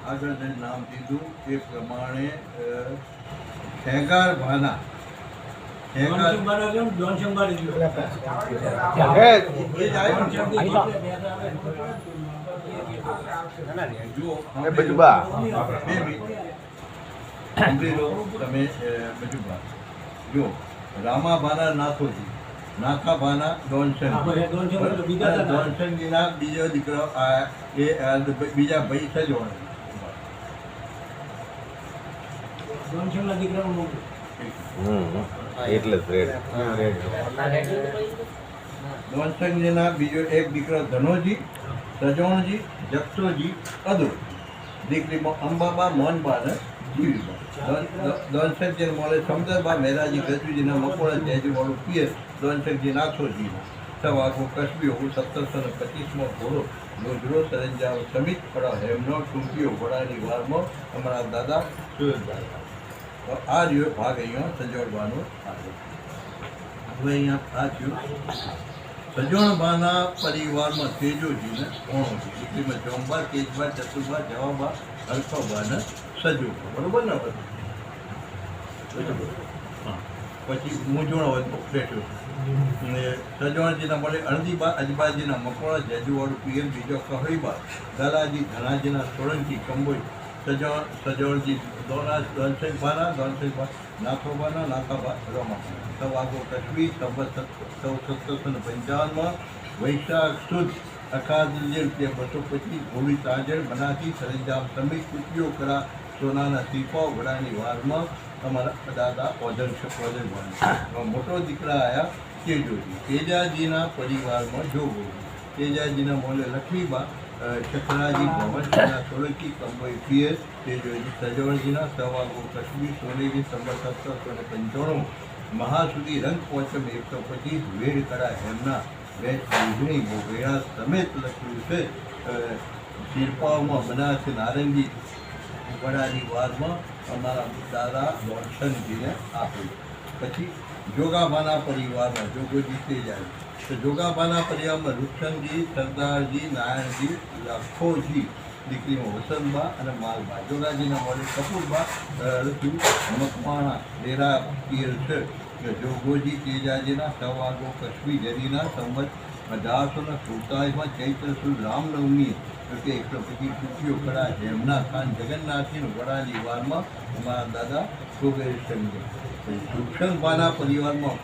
આગળ જે નામ દીધું એ પ્રમાણે ખેગાર ભાના જો રામાભાના નાથોજી નાથાભાના દોનસંગજીના બીજો દીકરો એ બીજા ભાઈ સજોણ દોનસંગજીના બીજો એક દીકરો ધનોજી સજોણજી જક્ષોજી અદુ દીકરીમાં અંબાબા મોહનબા અને જીવીબા દોનસંગજી મળે સમદરબા મહેરાજી ગજવીજીના મકોડા જયજીવાળું પિયર દોનસંગજી નાથોજીના સવાગો કસબી 1725 ઘોડો રોજરો સરંજામ સમિત પડા હેમનો ટૂંકીઓ ઘોડાની વારમાં અમારા દાદા સુરજભાઈ. તો આ રહ્યો ભાગ અહીંયા સજોડવાનો આવે. હવે અહીંયા આ થયું સજોણબાના પરિવારમાં તેજોજીને ઓણોજી દીકરીમાં જોમબા તેજબા ચતુરબા જવાબા અલ્ફાબાને સજોબા. બરોબર ને બધું? હા. પછી મૂંઝવણ હોય તો બેઠો સજવણજીના મળે અણદીબા અજબાજીના મકોડા જેજુવાળું પિયર બીજો કહળીબા દલાજી ધનાજીના સોળંકી કંબોઈ સજવણજી દોનસંગભાના નાથોબાના નાથાબા રમા સવાગો કશ્મીર 1755 વૈશાખ સુદ 225 ઘોડી તાજર બનાસી સરંજામ સમિત કુટીઓ કરા સોનાના સીપાઓ ઘોડાની વારમાં અમારા દાદા ઓજન મોટો દીકરા આવ્યા તેજોજી તેજાજીના પરિવારમાં જોગોજી તેજાજીના મોલે લક્ષ્મીબા ચકરાજી ભવનજીના સોલંકી કંબોઈ પિયર તેજોજી સજવણજીના સવાગો કશ્મીર સોનેરી 1795 મહાસુદી રંગ પોચમ 125 વેડ કડા હેમના વેચ વિઘણી બોગેણા સમેત લખ્યું છે. શિલ્પાઓમાં બનાસ નારંગી વડાની વારમાં અમારા દાદા દોનસંગજીને આપ્યું. પછી જોગાભાના પરિવારમાં જોગોજી તેજાજી તો જોગાભાના પરિવારમાં રૂપસંગજી સરદારજી નારાયણજી લખોજી દીકરીમાં વસંતબા અને માલબા જોગાજીના મોડે કપૂરબા મકવાણા ડેરા પિયર છે. જોગોજી તેજાજીના સવાગો કશ્મી જરીના સંવત 1847 ચૈત્ર સુદ રામનવમી 125 ટૂંકીઓ કડા હેમના ખાન જગન્નાથજી વડાની વારમાં અમારા દાદા સુગેશંગજી. રૂપસંગભાના પરિવારમાં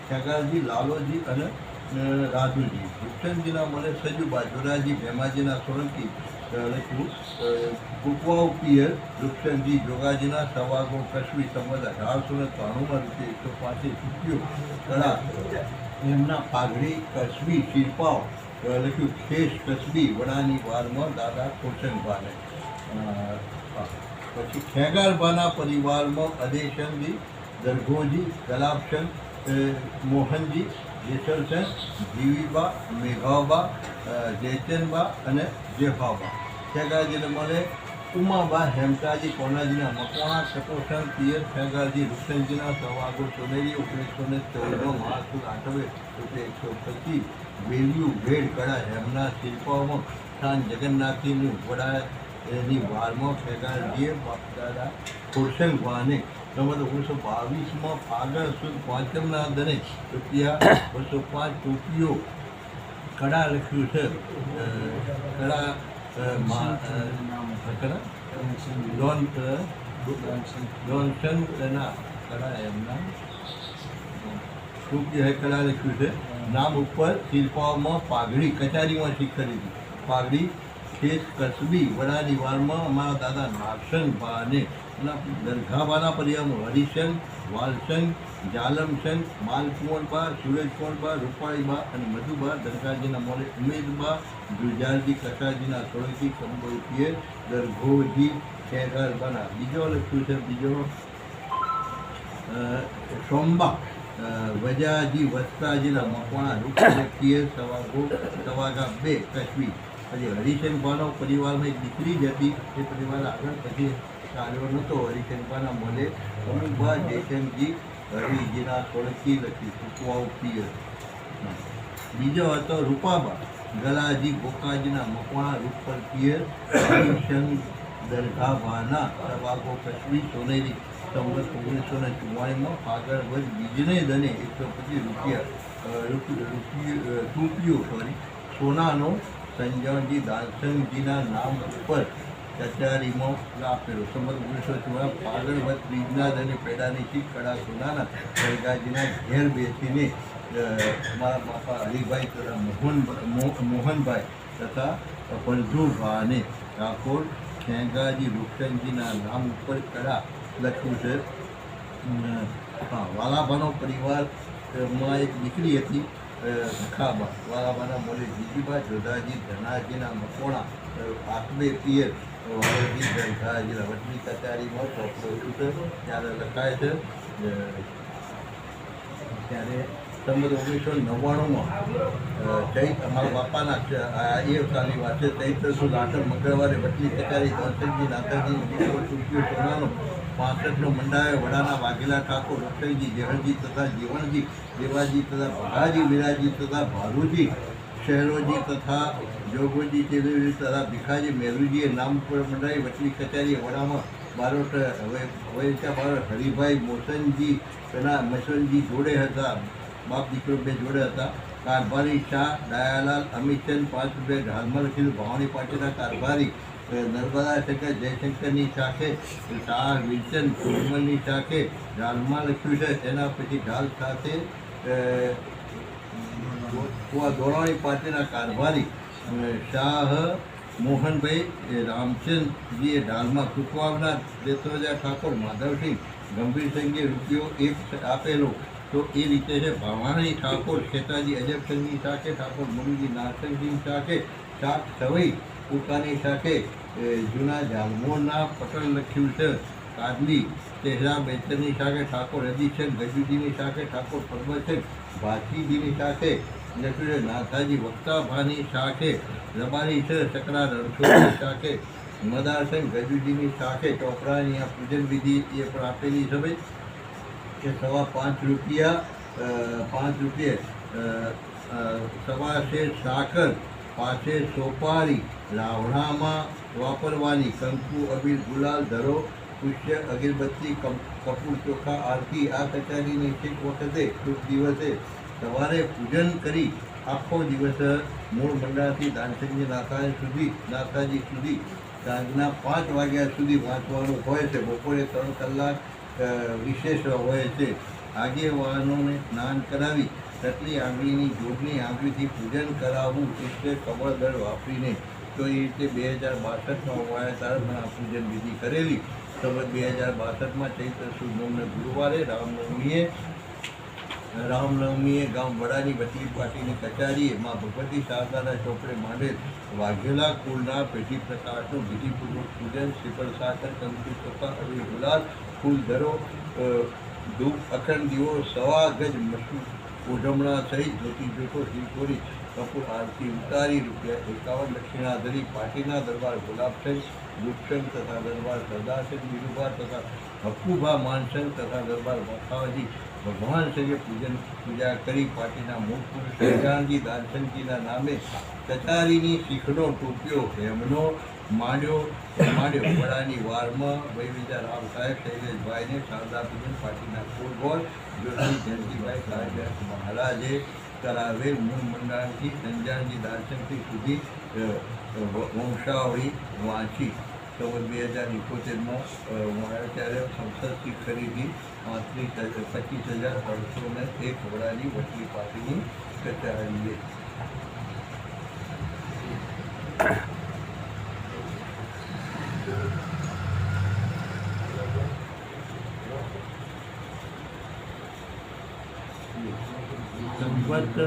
ખેગારજી લાલોજી અને રાધુજી રૂપસંગજીના મળે સજુબા જોરાજી ભેમાજીના સોલંકી કુકવાઓ પિયર રૂપસંગજી જોગાજીના સવાગો કશ્મી સંવત 1893 105 ટૂંકીઓ કડા એમના પાઘડી કસબી શિલ્પાઓ લખ્યું ખેસ કસબી વડાની વારમાં દાદા કોશનભાને. પછી ખેગારભાના પરિવારમાં અદેશનજી દરગોજી ગલાબચંદ મોહનજી જેસલચંદ જીવીબા મેઘાબા જયચંદબા અને જેફાબા. ખેગારજીને મળે ઉમાબા હેમતાજી કોનાજીના મકવાણા ચકોસણ પિયર ખેગારજી રૂપસંગજીના સવાગો સોનેરી 1914 મહાસુદ 8 125 વેલ્યુ વેડ કડા હેમના શિલ્પાઓમાં સ્થાન જગન્નાથજીનું વડા એની વારમાં ખેગારજીએ દાદા ખોરશંગભાને 1922 ફાગણ સુદ 5મના દરે ₹205 ટોપીઓ કડા લખ્યું છે. કડા દોનસંગના કડા એમના ટોપી કડા લખ્યું છે. નામ ઉપર શિલ્પાઓમાં પાઘડી કચારીમાં શીખરી હતી પાઘડી ખેસ કસબી વડાની વારમાં અમારા દાદા નાગસંગભાને દરગાહબાના પરિવારમાં હરિસંગ વાલસંગ જાલમસંગ માલકુંવરબા સુરજકુંવરબા રૂપાળીબા અને મધુબા દરગાહજીના મોડે ઉમેદબા ગુજારજી કસાજીના સોળંકી કંબોઈ પિયર દરઘોજી ખેગારબાના બીજો લખ્યું છે. બીજો સોમબા વજાજી વસ્તાજીના મકવાણા રૂપસંગ પિયર સવાગા 2 કશ્મીર. પછી હરિશંકભાનો પરિવારમાં એક દીકરી જ હતી એ પરિવાર આગળ પછી ચાલ્યો નહોતો. હરિશંકભાના મળે અમુકબા જયશંકજી હરિજીના સોળંકી લખી કુકવાઓ પિયર. બીજો હતો રૂપાબા ગલાજી ગોકાજીના મકવાણા રૂપર પિયર દરગાહવાના તવાગો કશ્મી સોનેરી સંવત 1944માં ફાગણ વધ બીજને દને 125 રૂપિયો સોનાનો સંજયજી દાલસંગજીના નામ ઉપર કચેરીમાં આપેલો. સંવત 1944 ફાગણ વધ બીજના દને પેડાની ચીજ કડા સોનાના દરગાહજીના ઘેર બેસીને મારા બાપા હરિભાઈ તથા મોહનભાઈ તથા પંજુભાને ઠાકોર ખેંગાજી રૂપચંદજીના નામ ઉપર કડા લખ્યું છે. વાલાભાનો પરિવારમાં એક દીકરી હતી સખાબા. વાલાભાના મોલે જીજીબા જોધાજી ધનાજીના મકોણા આકબે પિયર વાલાજી દરગાહજીના વચની કચારીમાં ચોપડો છે ત્યારે લખાય છે. ત્યારે સંવત 1999માં ચૈત અમારા બાપાના એ સાલની વાત છે. ચૈત્ર સુદ આઠમ મંગળવારે વચલી કચારી દર્શનજી નાથાજીનો દીકરો ચૂક્યો સોનાનો 65નો મંડાવે વડાના વાઘેલા ઠાકોર રક્ષકજી જેહરજી તથા જીવણજી દેવાજી તથા ભગાજી વિરાજી તથા ભારુજી શહેરોજી તથા જોગોજી ચેલુજી તથા ભીખાજી મેરુજીએ નામ ઉપર મંડાવી વચલી કચારીએ વડામાં બારોટ બારોટ હરિભાઈ મોસનજી પેલા મસનજી જોડે હતા. બાપ દીકરો બે જોડે હતા. કારભારી શાહ દયાલાલ અમિતચંદ 5 રૂપિયા ઢાલમાં લખેલું. ભાવણી પાટીના કારભારી નર્મદા શંકર જયશંકરની શાખે શાહ વિલચંદ કુરમલની શાખે ઢાલમાં લખ્યું છે. એના પછી ઢાલ સાથે દોરાણી પાર્ટીના કારભારી શાહ મોહનભાઈ રામચંદજીએ ઢાલમાં કુકવાવના દેતોજા ઠાકોર માધવસિંહ ગંભીરસિંહે રૂપિયો 1 આપેલો. તો એ રીતે છે. ભવાણી ઠાકોર ખેતાજી અજબસિંહની શાખે ઠાકોર મુરુજી નારસિંહની શાખે શાક સવઈ ઉકાની શાખે જૂના જાલમોરના પટલ લખ્યું છે. કાદલી ચહેરા બેચરની શાખે ઠાકોર હદીશંક ગજુજીની શાખે ઠાકોર પરબતસિંહ ભાતીજીની શાખે લખ્યું છે. નાથાજી વક્તાભાની શાખે રબારી છે. ચકડા રણછોડની શાખે મદારસિંહ ગજુજીની શાખે ચોપડાની આ પૂજન વિધિ એ પણ આપેલી છે ભાઈ કે 5.5 રૂપિયા સવાશે સાકર પાસે સોપારી રાવણામાં વાપરવાની કંકુ અબીર ગુલાલ ધરો પુષ્ય અગરબત્તી કપૂર ચોખા આરતી. આ કચારીની છેક વખતે શુભ દિવસે સવારે પૂજન કરી આખો દિવસ મૂળ મંડળથી દાનસંજી નાથાજી સુધી સાંજના 5 વાગ્યા સુધી વાંચવાનું હોય છે. બપોરે 3 કલાક વિશેષ હોય છે. આગેવાનોને સ્નાન કરાવી ટટલી આંગળીની જોડની આંગળીથી પૂજન કરાવવું એટલે કમળદળ વાપરીને. તો એ રીતે 2062માં વાયા ત્યારે પણ આ પૂજન વિધિ કરેલી. સંવત 2062માં ચૈત્ર સુદ 9ને ગુરુવારે રામનવમીએ ગામ વડાની વચલી પાટીની કચારીએ માં ભગવતી શારદાના ચોપડે માંડેલ વાઘેલા કુળના પેઢી પ્રકાશનું વિધિપૂર્વક પૂજન શ્રીફળ સાકર કંકુ ચોખા અબીર ગુલાલ ફૂલ ધરો ધૂપ અખંડ દીવો 1.25 ગજ મસૂર ઓઢમણા સહિત ધોતી જોટો શિવકોરી કપૂર આરતી ઉતારી રૂપિયા 51 દક્ષિણા ધરી પાટીના દરબાર ગુલાબસિંહ રૂપચંદ તથા દરબાર સરદારસિંહ બીરુભા તથા હક્કુભા માનસિંહ તથા દરબાર મખાવાજી ભગવાન સંગે પૂજા કરી પાટીના મૂળ પુરુષ કલ્યાણજી દાનસંગજીના નામે કચારીની શીખનો ટોપ્યો હેમનો માંડ્યો વડાની વારમાં વૈવિધ્ય રામ સાહેબ શૈલેષભાઈને શારદા પૂજન પાટીના કુળગોળ જોશી જયંતિભાઈ સાહેબ મહારાજે કરાવેલ. મૂળ મંડળથી સંજાનજી દાનસંગથી સુધી વંશાવળી વાંચી. સંવત 2071માં ત્યારે સંસદથી ખરીદી 25,301 વડાની વચલી પાટીની કચારીએ. સંવત